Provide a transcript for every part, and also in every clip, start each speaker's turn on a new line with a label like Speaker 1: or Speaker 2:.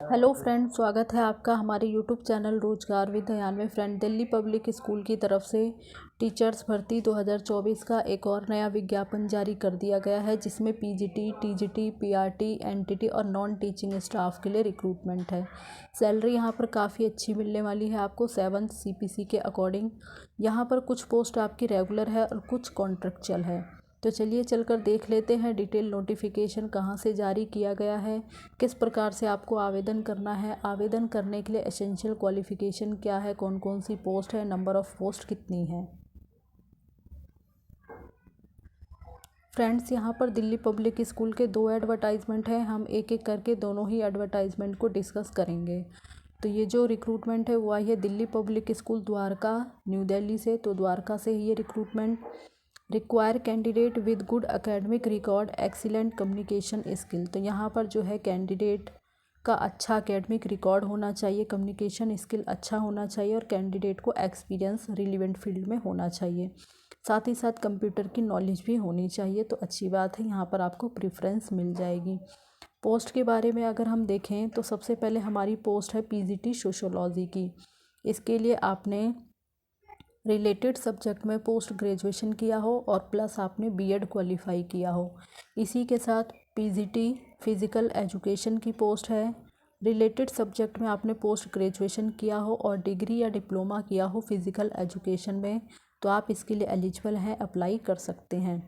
Speaker 1: Hello friend, स्वागत है आपका हमारे यूट्यूब चैनल रोजगार विद अयान में। फ्रेंड, दिल्ली पब्लिक स्कूल की तरफ से टीचर्स भर्ती 2024 का एक और नया विज्ञापन जारी कर दिया गया है, जिसमें पीजीटी, टीजीटी, पीआरटी, एनटीटी और नॉन टीचिंग स्टाफ के लिए रिक्रूटमेंट है। सैलरी यहाँ पर काफ़ी अच्छी मिलने वाली है आपको 7th CPC के अकॉर्डिंग। यहाँ पर कुछ पोस्ट आपकी रेगुलर है और कुछ कॉन्ट्रेक्चुअल है। तो चलिए चलकर देख लेते हैं डिटेल नोटिफिकेशन कहाँ से जारी किया गया है, किस प्रकार से आपको आवेदन करना है, आवेदन करने के लिए एसेंशियल क्वालिफ़िकेशन क्या है, कौन कौन सी पोस्ट है, नंबर ऑफ़ पोस्ट कितनी है। फ्रेंड्स, यहाँ पर दिल्ली पब्लिक स्कूल के 2 एडवर्टाइजमेंट हैं। हम एक एक करके दोनों ही एडवर्टाइजमेंट को डिस्कस करेंगे। तो ये जो रिक्रूटमेंट है वो आई है Delhi public school Dwarka, new Delhi से। तो द्वारका से ही ये recruitment. Require candidate with good academic record, excellent communication skill. तो यहाँ पर जो है कैंडिडेट का अच्छा एकेडमिक रिकॉर्ड होना चाहिए, कम्युनिकेशन स्किल अच्छा होना चाहिए और कैंडिडेट को एक्सपीरियंस रिलेवेंट फील्ड में होना चाहिए। साथ ही साथ कंप्यूटर की नॉलेज भी होनी चाहिए। तो अच्छी बात है, यहाँ पर आपको प्रेफरेंस मिल जाएगी। पोस्ट के बारे में अगर हम देखें तो सबसे पहले हमारी पोस्ट है पीजीटी सोशियोलॉजी की। इसके लिए आपने रिलेटेड सब्जेक्ट में पोस्ट ग्रेजुएशन किया हो और प्लस आपने बीएड क्वालिफाई किया हो। इसी के साथ पीजीटी फिज़िकल एजुकेशन की पोस्ट है। रिलेटेड सब्जेक्ट में आपने पोस्ट ग्रेजुएशन किया हो और डिग्री या डिप्लोमा किया हो फिज़िकल एजुकेशन में, तो आप इसके लिए एलिजिबल हैं, अप्लाई कर सकते हैं।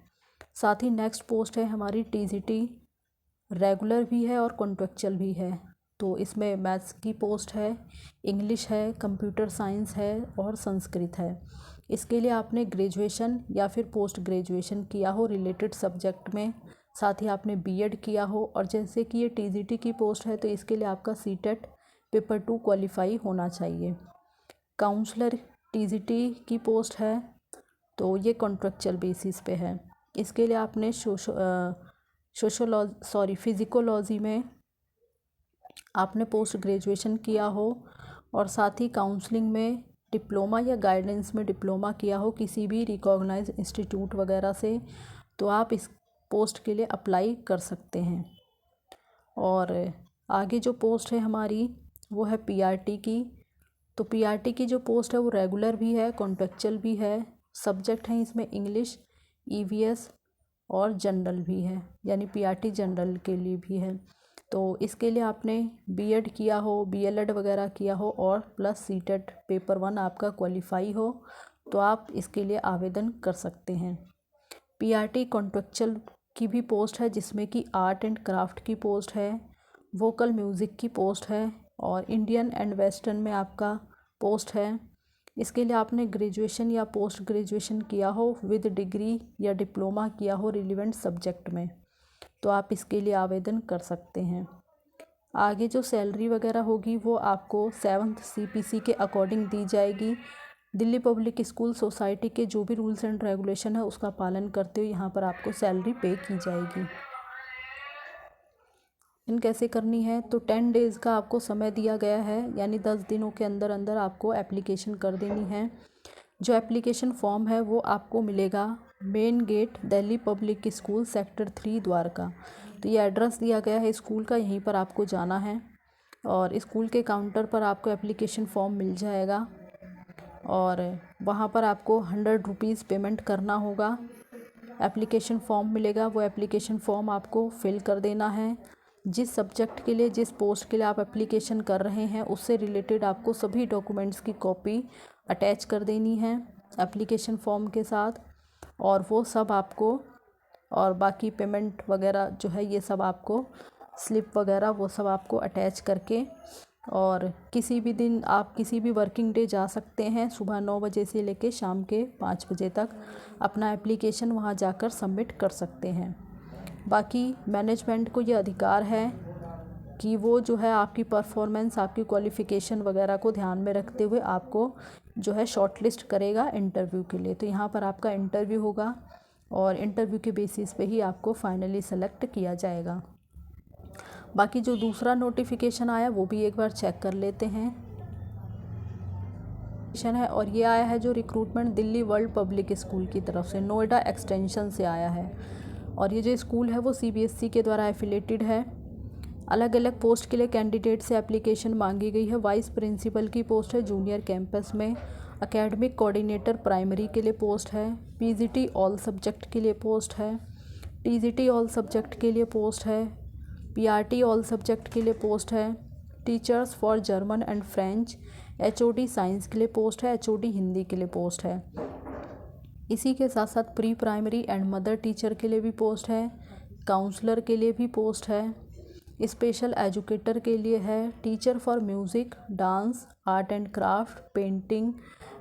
Speaker 1: साथ ही नेक्स्ट पोस्ट है हमारी टीजीटी, रेगुलर भी है और कॉन्ट्रेक्चुअल भी है। तो इसमें मैथ्स की पोस्ट है, इंग्लिश है, कंप्यूटर साइंस है और संस्कृत है। इसके लिए आपने ग्रेजुएशन या फिर पोस्ट ग्रेजुएशन किया हो रिलेटेड सब्जेक्ट में, साथ ही आपने बीएड किया हो। और जैसे कि ये टीजीटी की पोस्ट है तो इसके लिए आपका सीटेट पेपर 2 क्वालिफाई होना चाहिए। काउंसलर टीजीटी की पोस्ट है तो ये कॉन्ट्रेक्चुअल बेसिस पे है। इसके लिए आपने फिजिकोलॉजी में आपने पोस्ट ग्रेजुएशन किया हो और साथ ही काउंसलिंग में डिप्लोमा या गाइडेंस में डिप्लोमा किया हो किसी भी रिकॉग्नाइज इंस्टीट्यूट वगैरह से, तो आप इस पोस्ट के लिए अप्लाई कर सकते हैं। और आगे जो पोस्ट है हमारी वो है पीआरटी की। तो पीआरटी की जो पोस्ट है वो रेगुलर भी है, कॉन्ट्रेक्चुअल भी है। सब्जेक्ट हैं इसमें इंग्लिश, ईवीएस और जनरल भी है, यानी पीआरटी जनरल के लिए भी है। तो इसके लिए आपने बीएड किया हो, बीएलएड वगैरह किया हो और प्लस सीटेट पेपर 1 आपका क्वालिफाई हो, तो आप इसके लिए आवेदन कर सकते हैं। पीआरटी कॉन्ट्रेक्चुअल की भी पोस्ट है, जिसमें कि आर्ट एंड क्राफ्ट की पोस्ट है, वोकल म्यूज़िक की पोस्ट है और इंडियन एंड वेस्टर्न में आपका पोस्ट है। इसके लिए आपने ग्रेजुएशन या पोस्ट ग्रेजुएशन किया हो विद डिग्री या डिप्लोमा किया हो रिलेवेंट सब्जेक्ट में, तो आप इसके लिए आवेदन कर सकते हैं। आगे जो सैलरी वगैरह होगी वो आपको 7th CPC के अकॉर्डिंग दी जाएगी। दिल्ली पब्लिक स्कूल सोसाइटी के जो भी रूल्स एंड रेगुलेशन है उसका पालन करते हुए यहाँ पर आपको सैलरी पे की जाएगी। इन कैसे करनी है तो 10 डेज़ का आपको समय दिया गया है, यानी 10 दिनों के अंदर अंदर आपको एप्लीकेशन कर देनी है। जो एप्लीकेशन फॉर्म है वो आपको मिलेगा main gate Delhi public school sector 3 Dwarka. तो ये एड्रेस दिया गया है स्कूल का, यहीं पर आपको जाना है और स्कूल के काउंटर पर आपको एप्लीकेशन फॉर्म मिल जाएगा और वहाँ पर आपको 100 रुपीज़ पेमेंट करना होगा। एप्लीकेशन फॉर्म मिलेगा, वो एप्लीकेशन फॉर्म आपको फिल कर देना है। जिस सब्जेक्ट के लिए, जिस पोस्ट के लिए आप एप्लीकेशन कर रहे हैं उससे रिलेटेड आपको सभी डॉक्यूमेंट्स की कॉपी अटैच कर देनी है एप्लीकेशन फॉर्म के साथ, और वो सब आपको, और बाकी पेमेंट वगैरह जो है ये सब आपको, स्लिप वगैरह वो सब आपको अटैच करके, और किसी भी दिन आप किसी भी वर्किंग डे जा सकते हैं, सुबह 9 बजे से लेके शाम के 5 बजे तक अपना एप्लीकेशन वहाँ जाकर सबमिट कर सकते हैं। बाकी मैनेजमेंट को ये अधिकार है कि वो जो है आपकी परफॉर्मेंस, आपकी क्वालिफ़िकेशन वगैरह को ध्यान में रखते हुए आपको जो है शॉर्टलिस्ट करेगा इंटरव्यू के लिए। तो यहाँ पर आपका इंटरव्यू होगा और इंटरव्यू के बेसिस पे ही आपको फाइनली सेलेक्ट किया जाएगा। बाकी जो दूसरा नोटिफिकेशन आया वो भी एक बार चेक कर लेते हैं है, और ये आया है जो recruitment Delhi world public school की तरफ से, नोएडा एक्सटेंशन से आया है। और ये जो स्कूल है वो CBSE के द्वारा एफिलेटेड है। अलग अलग पोस्ट के लिए कैंडिडेट से एप्लीकेशन मांगी गई है। वाइस प्रिंसिपल की पोस्ट है जूनियर कैंपस में। एकेडमिक कोऑर्डिनेटर प्राइमरी के लिए पोस्ट है। पीजीटी ऑल सब्जेक्ट के लिए पोस्ट है। टीजीटी ऑल सब्जेक्ट के लिए पोस्ट है। पीआरटी ऑल सब्जेक्ट के लिए पोस्ट है। Teachers for German and French. HOD science के लिए पोस्ट है। एचओडी हिंदी के लिए पोस्ट है। इसी के साथ साथ pre primary and mother teacher के लिए भी पोस्ट है। काउंसलर के लिए भी पोस्ट है। स्पेशल एजुकेटर के लिए है। Teacher for music, dance, art and craft, painting,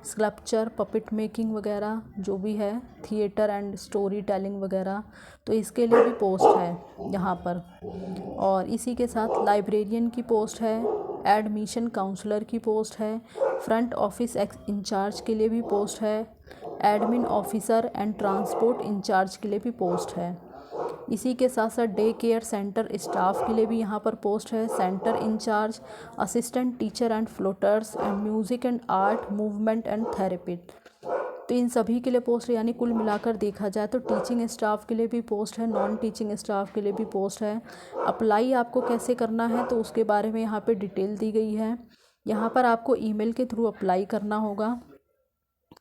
Speaker 1: sculpture, puppet making वगैरह जो भी है, थिएटर एंड स्टोरी टेलिंग वगैरह, तो इसके लिए भी पोस्ट है यहाँ पर। और इसी के साथ लाइब्रेरियन की पोस्ट है। एडमिशन काउंसलर की पोस्ट है। फ्रंट ऑफिस इंचार्ज के लिए भी पोस्ट है। Admin officer and transport incharge के लिए भी पोस्ट है। इसी के साथ साथ डे केयर सेंटर स्टाफ के लिए भी यहाँ पर पोस्ट है। Centre incharge, assistant teacher and floaters and music and art, movement and therapist, तो इन सभी के लिए पोस्ट है। यानी कुल मिलाकर देखा जाए तो टीचिंग स्टाफ के लिए भी पोस्ट है, नॉन टीचिंग स्टाफ के लिए भी पोस्ट है। अप्लाई आपको कैसे करना है तो उसके बारे में यहाँ पे डिटेल दी गई है। यहाँ पर आपको ईमेल के थ्रू अप्लाई करना होगा।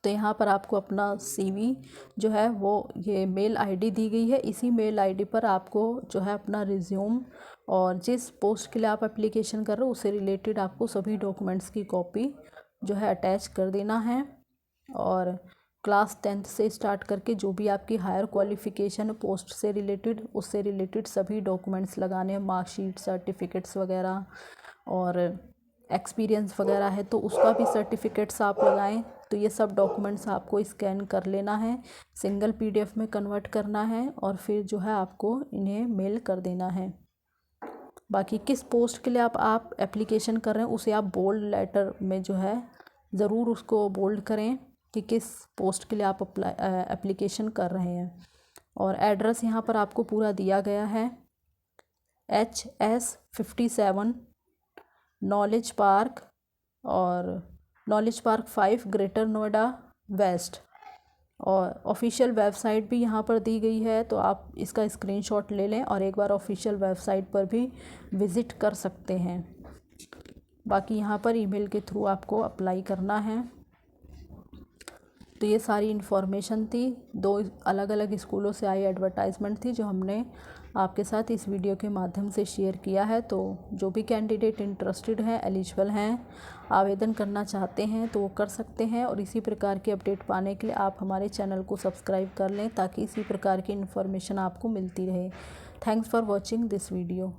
Speaker 1: तो यहाँ पर आपको अपना सीवी जो है वो ये मेल आईडी दी गई है। इसी मेल आईडी पर आपको जो है अपना रिज्यूम और जिस पोस्ट के लिए आप एप्लीकेशन कर रहे हो उससे रिलेटेड आपको सभी डॉक्यूमेंट्स की कॉपी जो है अटैच कर देना है। और क्लास 10th से स्टार्ट करके जो भी आपकी हायर क्वालिफ़िकेशन पोस्ट से रिलेटेड उससे रिलेटेड सभी डॉक्यूमेंट्स लगाने हैं, मार्कशीट, सर्टिफिकेट्स वगैरह, और एक्सपीरियंस वगैरह है तो उसका भी सर्टिफिकेट्स आप लगाएं। तो ये सब डॉक्यूमेंट्स आपको स्कैन कर लेना है, सिंगल पीडीएफ में कन्वर्ट करना है और फिर जो है आपको इन्हें मेल कर देना है। बाकी किस पोस्ट के लिए आप एप्लीकेशन कर रहे हैं उसे आप बोल्ड लेटर में जो है ज़रूर उसको बोल्ड करें कि किस पोस्ट के लिए आप एप्लीकेशन कर रहे हैं। और एड्रेस यहाँ पर आपको पूरा दिया गया है। HS57 नॉलेज पार्क और knowledge park 5 greater Noida west. और ऑफिशियल वेबसाइट भी यहाँ पर दी गई है, तो आप इसका स्क्रीनशॉट ले लें और एक बार ऑफिशियल वेबसाइट पर भी विज़िट कर सकते हैं। बाकी यहाँ पर ईमेल के थ्रू आपको अप्लाई करना है। तो ये सारी इन्फॉर्मेशन थी। 2 अलग अलग स्कूलों से आई एडवर्टाइजमेंट थी जो हमने आपके साथ इस वीडियो के माध्यम से शेयर किया है। तो जो भी कैंडिडेट इंटरेस्टेड हैं, एलिजिबल हैं, आवेदन करना चाहते हैं तो वो कर सकते हैं। और इसी प्रकार की अपडेट पाने के लिए आप हमारे चैनल को सब्सक्राइब कर लें ताकि इसी प्रकार की इन्फॉर्मेशन आपको मिलती रहे। Thanks for watching this video.